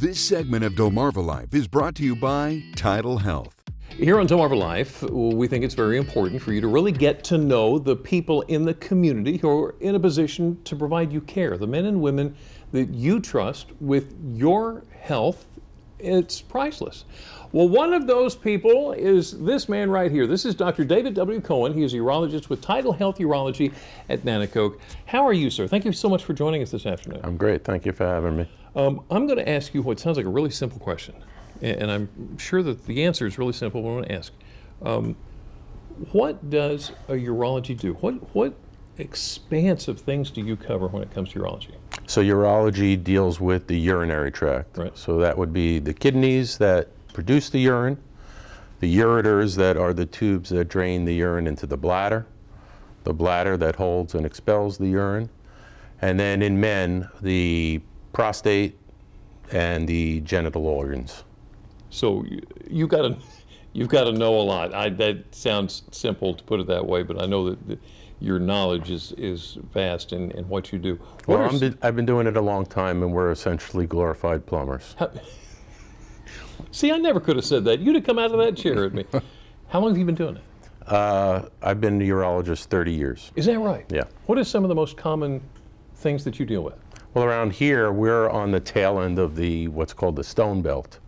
This segment of Delmarva Life is brought to you by TidalHealth. Here on Delmarva Life, we think it's very important for you to really get to know the people in the community who are in a position to provide you care, the men and women that you trust with your health. It's priceless. Well, one of those people is this man right here. This is Dr. David W. Cohen. He is a urologist with TidalHealth Urology at Nanticoke. How are you, sir? Thank you so much for joining us this afternoon. I'm great. Thank you for having me. I'm going to ask you what sounds like a really simple question, and I'm sure that the answer is really simple, but I want to ask. What does a urology do? What expanse of things do you cover when it comes to urology? So urology deals with the urinary tract. Right. So that would be the kidneys that produce the urine, the ureters that are the tubes that drain the urine into the bladder that holds and expels the urine, and then in men, the prostate and the genital organs. So you've got to know a lot. That sounds simple to put it that way, but I know that your knowledge is vast in what you do. I've been doing it a long time, and we're essentially glorified plumbers. See, I never could have said that. You'd have come out of that chair at me. How long have you been doing it? I've been a urologist 30 years. Is that right? Yeah. What are some of the most common things that you deal with? Well, around here, we're on the tail end of what's called the stone belt.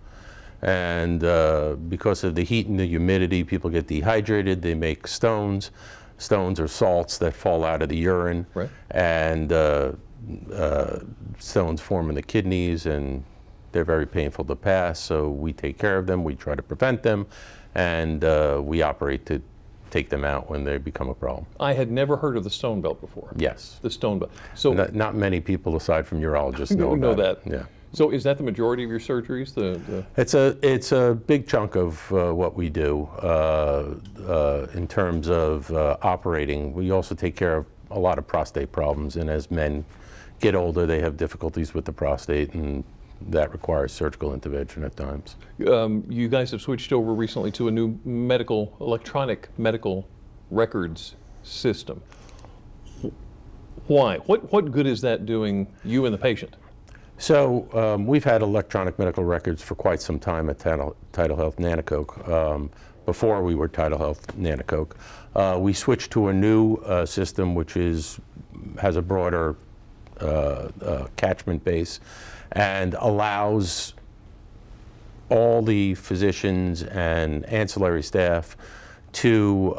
And because of the heat and the humidity, people get dehydrated, they make stones. Stones are salts that fall out of the urine. Right. And stones form in the kidneys, and they're very painful to pass, so we take care of them, we try to prevent them, and we operate to take them out when they become a problem. I had never heard of the stone belt before. Yes. The stone belt. So not many people aside from urologists know that. Yeah. So is that the majority of your surgeries? It's a big chunk of what we do in terms of operating. We also take care of a lot of prostate problems, and as men get older, they have difficulties with the prostate, and that requires surgical intervention at times. You guys have switched over recently to a new electronic medical records system. Why? What good is that doing you and the patient? So we've had electronic medical records for quite some time at TidalHealth Nanticoke. Before we were TidalHealth Nanticoke, we switched to a new system which has a broader catchment base and allows all the physicians and ancillary staff to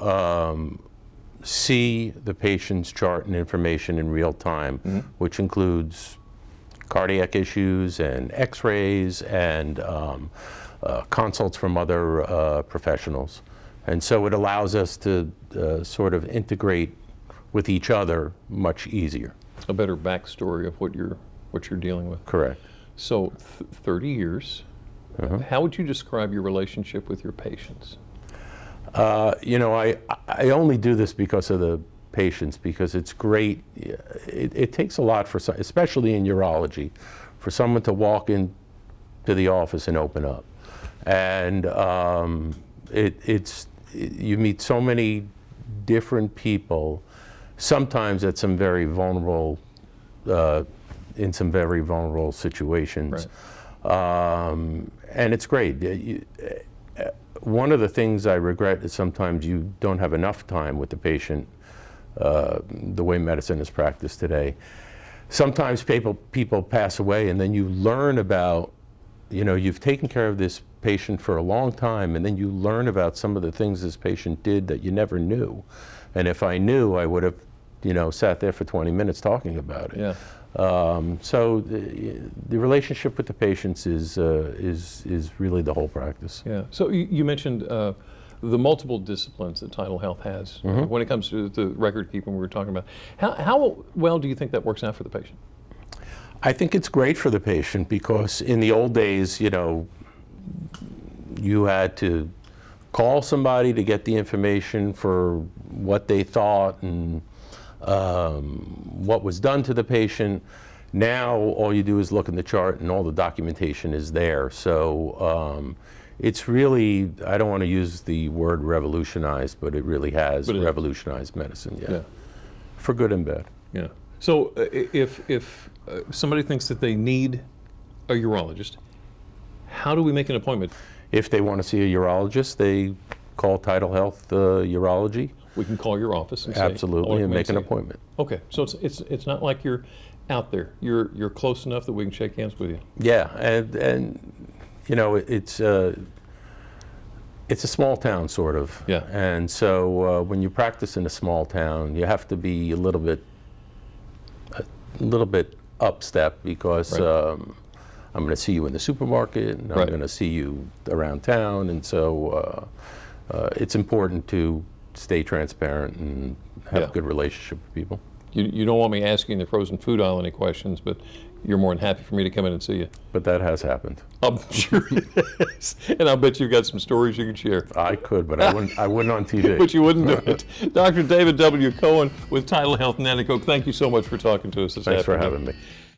see the patient's chart and information in real time, which includes cardiac issues and x-rays and consults from other professionals. And so it allows us to sort of integrate with each other much easier. A better backstory of what you're dealing with. Correct. So 30 years, how would you describe your relationship with your patients? I only do this because of the patients, because it's great. It takes a lot especially in urology, for someone to walk into the office and open up. And you meet so many different people, sometimes at some very vulnerable in some very vulnerable situations. Right. And it's great. One of the things I regret is sometimes you don't have enough time with the patient, the way medicine is practiced today. Sometimes people pass away, and then you learn about, you've taken care of this patient for a long time, and then you learn about some of the things this patient did that you never knew. And if I knew, I would have, sat there for 20 minutes talking about it. Yeah. So the relationship with the patients is really the whole practice. Yeah. So you mentioned the multiple disciplines that TidalHealth has when it comes to the record keeping we were talking about. How well do you think that works out for the patient? I think it's great for the patient, because in the old days, you had to call somebody to get the information for what they thought and what was done to the patient. Now all you do is look in the chart and all the documentation is there. So it's really, I don't want to use the word revolutionized, but it really has revolutionized medicine, yeah. For good and bad. Yeah. So if somebody thinks that they need a urologist, How do we make an appointment? If they want to see a urologist, they call TidalHealth Urology. We can call your office and say, Absolutely, and make an appointment. Okay, so it's not like you're out there. You're close enough that we can shake hands with you. Yeah, and you know, it's a small town, sort of. Yeah. And so when you practice in a small town, you have to be a little bit up step, because Right. I'm going to see you in the supermarket, and I'm Right. going to see you around town, and so it's important to stay transparent and have Yeah. a good relationship with people. You don't want me asking the frozen food aisle any questions, but you're more than happy for me to come in and see you. But that has happened. I'm sure it is. And I'll bet you've got some stories you can share. I could, but I wouldn't on TV. But you wouldn't do it. Dr. David W. Cohen with TidalHealth in Nanticoke, thank you so much for talking to us this Thanks for afternoon. having me.